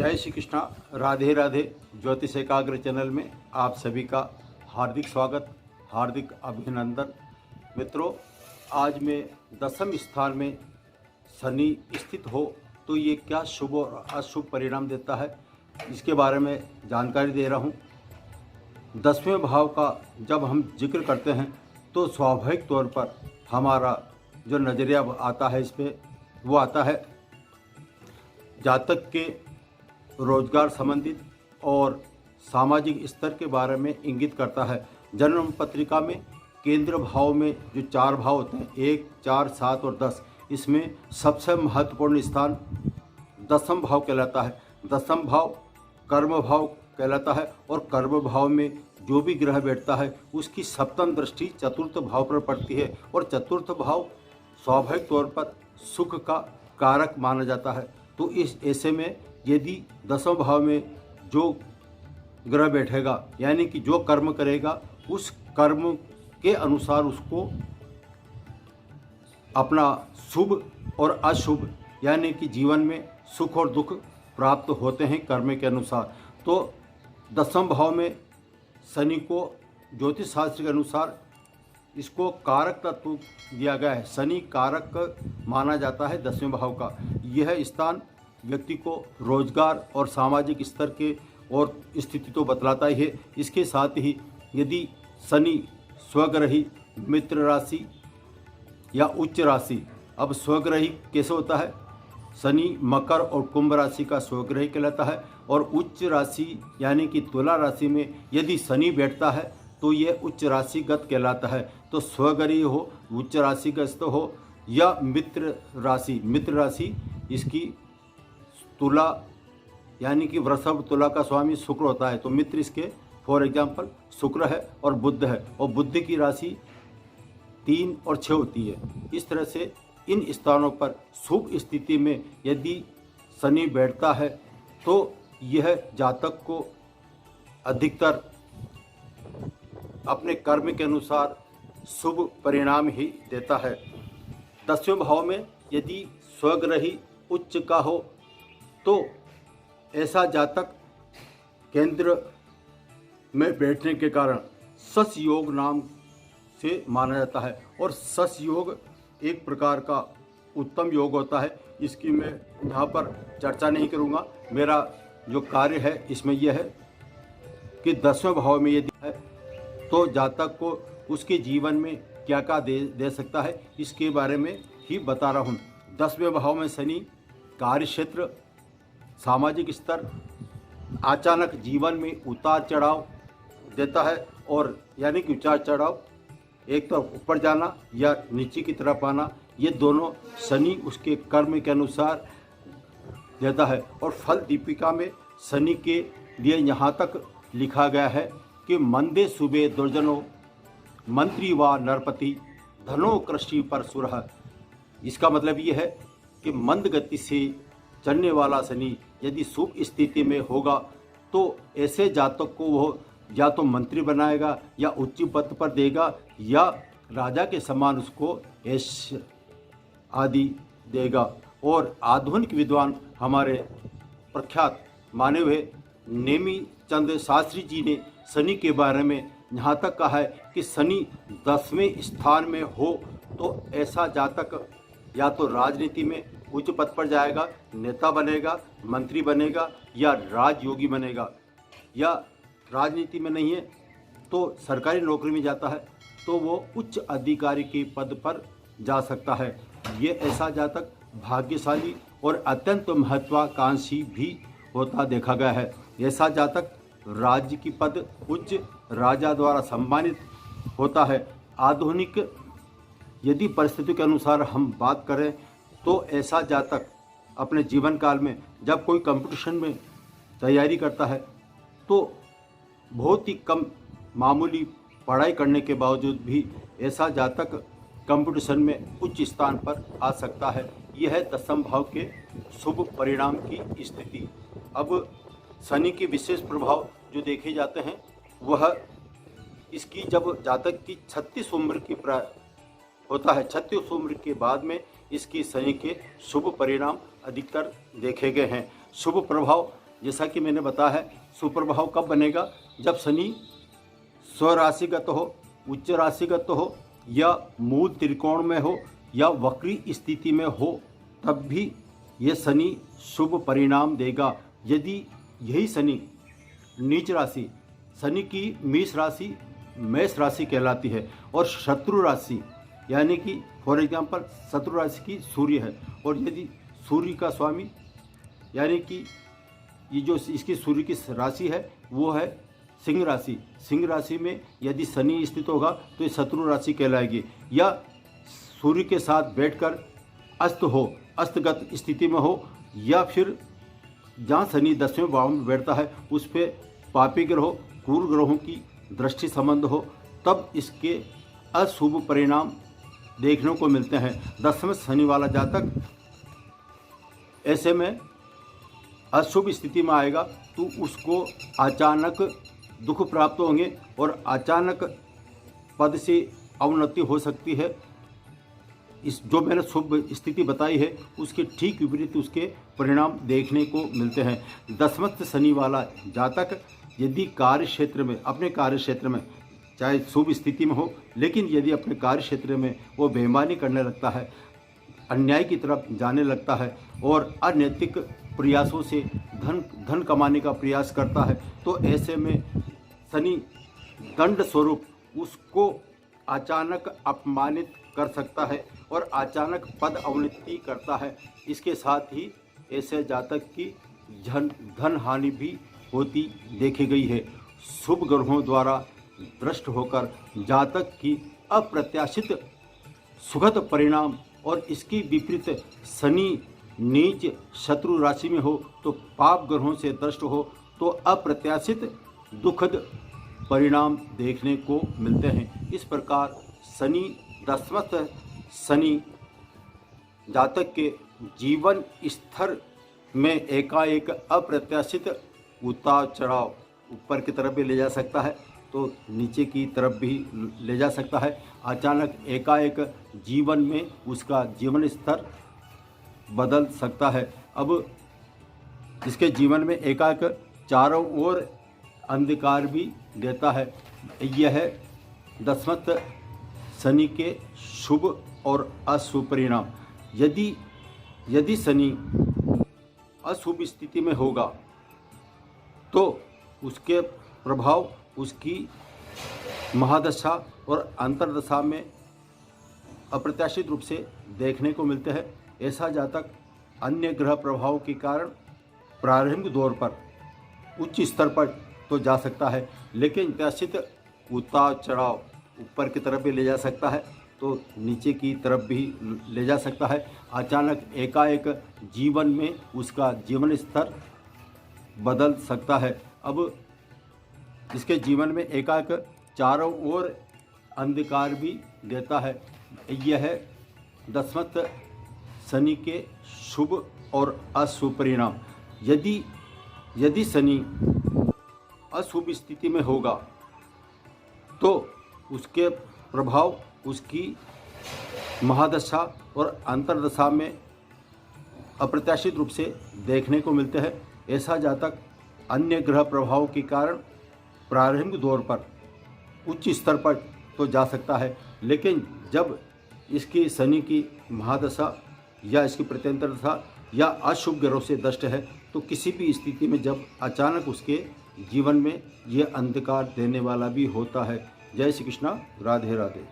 जय श्री कृष्णा। राधे राधे। ज्योतिष एकाग्र चैनल में आप सभी का हार्दिक स्वागत, हार्दिक अभिनंदन। मित्रों, आज मैं दसम स्थान में शनि स्थित हो तो ये क्या शुभ और अशुभ परिणाम देता है, इसके बारे में जानकारी दे रहा हूँ। 10वें भाव का जब हम जिक्र करते हैं तो स्वाभाविक तौर पर हमारा जो नज़रिया आता है इस पर वो आता है जातक के रोजगार संबंधित और सामाजिक स्तर के बारे में इंगित करता है। जन्म पत्रिका में केंद्र भाव में जो 4 भाव होते हैं, 1, 4, 7 और 10, इसमें सबसे महत्वपूर्ण स्थान दसम भाव कहलाता है। दसम भाव कर्म भाव कहलाता है और कर्म भाव में जो भी ग्रह बैठता है उसकी सप्तम दृष्टि चतुर्थ भाव पर पड़ती है और चतुर्थ भाव स्वाभाविक तौर पर सुख का कारक माना जाता है। तो इस ऐसे में यदि दसम भाव में जो ग्रह बैठेगा यानी कि जो कर्म करेगा उस कर्म के अनुसार उसको अपना शुभ और अशुभ यानी कि जीवन में सुख और दुख प्राप्त होते हैं कर्म के अनुसार। तो दसम भाव में शनि को ज्योतिष शास्त्र के अनुसार इसको कारक तत्व दिया गया है। शनि कारक माना जाता है 10वें भाव का। यह स्थान व्यक्ति को रोजगार और सामाजिक स्तर के और स्थिति तो बतलाता ही है। इसके साथ ही यदि शनि स्वग्रही मित्र राशि या उच्च राशि, अब स्वग्रही कैसे होता है, शनि मकर और कुंभ राशि का स्वग्रही कहलाता है और उच्च राशि यानी कि तुला राशि में यदि शनि बैठता है तो ये उच्च राशिगत कहलाता है। तो स्वग्रही हो, उच्च राशिगत हो या मित्र राशि इसकी तुला यानी कि वृषभ तुला का स्वामी शुक्र होता है। तो मित्र इसके फॉर एग्जाम्पल शुक्र है और बुध है और बुध की राशि 3 और 6 होती है। इस तरह से इन स्थानों पर शुभ स्थिति में यदि शनि बैठता है तो यह जातक को अधिकतर अपने कर्म के अनुसार शुभ परिणाम ही देता है। 10वें भाव में यदि स्वग्रही उच्च का हो तो ऐसा जातक केंद्र में बैठने के कारण सस योग नाम से माना जाता है और सस योग एक प्रकार का उत्तम योग होता है। इसकी मैं यहाँ पर चर्चा नहीं करूँगा। मेरा जो कार्य है इसमें यह है कि 10वें भाव में यदि है तो जातक को उसके जीवन में क्या क्या दे सकता है इसके बारे में ही बता रहा हूँ। 10वें भाव में शनि कार्य क्षेत्र, सामाजिक स्तर, अचानक जीवन में उतार चढ़ाव देता है और यानी कि उतार चढ़ाव एक तरफ ऊपर जाना या नीचे की तरफ आना, ये दोनों शनि उसके कर्म के अनुसार देता है। और फल दीपिका में शनि के लिए यहाँ तक लिखा गया है कि मंदे सुबे दुर्जनो मंत्री व नरपति धनो कृषि पर सुरह। इसका मतलब ये है कि मंद गति से चलने वाला शनि यदि शुभ स्थिति में होगा तो ऐसे जातक को वो या तो मंत्री बनाएगा या उच्च पद पर देगा या राजा के समान उसको यश आदि देगा। और आधुनिक विद्वान हमारे प्रख्यात माने हुए नेमी चंद शास्त्री जी ने शनि के बारे में यहाँ तक कहा है कि शनि 10वें स्थान में हो तो ऐसा जातक या तो राजनीति में उच्च पद पर जाएगा, नेता बनेगा, मंत्री बनेगा या राजयोगी बनेगा, या राजनीति में नहीं है तो सरकारी नौकरी में जाता है तो वो उच्च अधिकारी के पद पर जा सकता है। ये ऐसा जातक भाग्यशाली और अत्यंत महत्वाकांक्षी भी होता देखा गया है। ऐसा जातक राज्य की पद उच्च राजा द्वारा सम्मानित होता है। आधुनिक यदि परिस्थिति के अनुसार हम बात करें तो ऐसा जातक अपने जीवन काल में जब कोई कंपटीशन में तैयारी करता है तो बहुत ही कम मामूली पढ़ाई करने के बावजूद भी ऐसा जातक कंपटीशन में उच्च स्थान पर आ सकता है। यह है 10वें भाव के शुभ परिणाम की स्थिति। अब शनि के विशेष प्रभाव जो देखे जाते हैं वह इसकी जब जातक की 36 उम्र की होता है, 36 उम्र के बाद में इसकी शनि के शुभ परिणाम अधिकतर देखे गए हैं। शुभ प्रभाव जैसा कि मैंने बताया है, सुप्रभाव कब बनेगा? जब शनि स्वराशिगत हो, उच्च राशिगत हो, या मूल त्रिकोण में हो, या वक्री स्थिति में हो, तब भी ये शनि शुभ परिणाम देगा। यदि यही शनि नीच राशि, शनि की मेष राशि कहलाती है, और शत्रु राशि यानी कि फॉर एग्जांपल शत्रु राशि की सूर्य है, और यदि सूर्य का स्वामी यानी कि ये जो इसकी सूर्य की राशि है वो है सिंह राशि। सिंह राशि में यदि शनि स्थित होगा तो ये शत्रु राशि कहलाएगी। या सूर्य के साथ बैठकर अस्तगत स्थिति में हो, या फिर जहाँ शनि 10वें भाव में बैठता है उस पर पापी ग्रहों, क्रूर ग्रहों की दृष्टि संबंध हो, तब इसके अशुभ परिणाम देखने को मिलते हैं। 10वें शनि वाला जातक ऐसे में अशुभ स्थिति में आएगा तो उसको अचानक दुख प्राप्त होंगे और अचानक पद से अवनति हो सकती है। इस जो मैंने शुभ स्थिति बताई है उसके ठीक विपरीत उसके परिणाम देखने को मिलते हैं। 10वें शनि वाला जातक यदि अपने कार्य क्षेत्र में चाहे शुभ स्थिति में हो, लेकिन यदि अपने कार्य क्षेत्र में वो बेईमानी करने लगता है, अन्याय की तरफ जाने लगता है और अनैतिक प्रयासों से धन कमाने का प्रयास करता है, तो ऐसे में शनि दंड स्वरूप उसको अचानक अपमानित कर सकता है और अचानक पद अवनति करता है। इसके साथ ही ऐसे जातक की धन हानि भी होती देखी गई है। शुभ ग्रहों द्वारा दृष्ट होकर जातक की अप्रत्याशित सुखद परिणाम, और इसकी विपरीत शनि नीच शत्रु राशि में हो तो पाप ग्रहों से दृष्ट हो तो अप्रत्याशित दुखद परिणाम देखने को मिलते हैं। इस प्रकार शनि 10वें शनि जातक के जीवन स्तर में एकाएक अप्रत्याशित उतार चढ़ाव, ऊपर की तरफ भी ले जा सकता है तो नीचे की तरफ भी ले जा सकता है। अचानक एकाएक जीवन में उसका जीवन स्तर बदल सकता है। अब इसके जीवन में एकाएक चारों ओर अंधकार भी देता है। यह 10वें शनि के शुभ और अशुभ परिणाम। यदि शनि अशुभ स्थिति में होगा तो उसके प्रभाव उसकी महादशा और अंतर्दशा में अप्रत्याशित रूप से देखने को मिलते हैं। ऐसा जातक अन्य ग्रह प्रभाव के कारण प्रारंभिक दौर पर उच्च स्तर पर तो जा सकता है, लेकिन प्रत्याशित उतार चढ़ाव ऊपर की तरफ भी ले जा सकता है तो नीचे की तरफ भी ले जा सकता है। अचानक एकाएक जीवन में उसका जीवन स्तर बदल सकता है। अब इसके जीवन में एकाएक चारों ओर अंधकार भी देता है। यह 10वें शनि के शुभ और अशुभ परिणाम। यदि शनि अशुभ स्थिति में होगा तो उसके प्रभाव उसकी महादशा और अंतर्दशा में अप्रत्याशित रूप से देखने को मिलते हैं। ऐसा जातक अन्य ग्रह प्रभाव के कारण प्रारंभिक दौर पर उच्च स्तर पर तो जा सकता है, लेकिन जब इसकी शनि की महादशा या इसकी प्रत्यंतर दशा या अशुभ ग्रहों से दष्ट है तो किसी भी स्थिति में जब अचानक उसके जीवन में ये अंधकार देने वाला भी होता है। जय श्री कृष्णा, राधे राधे।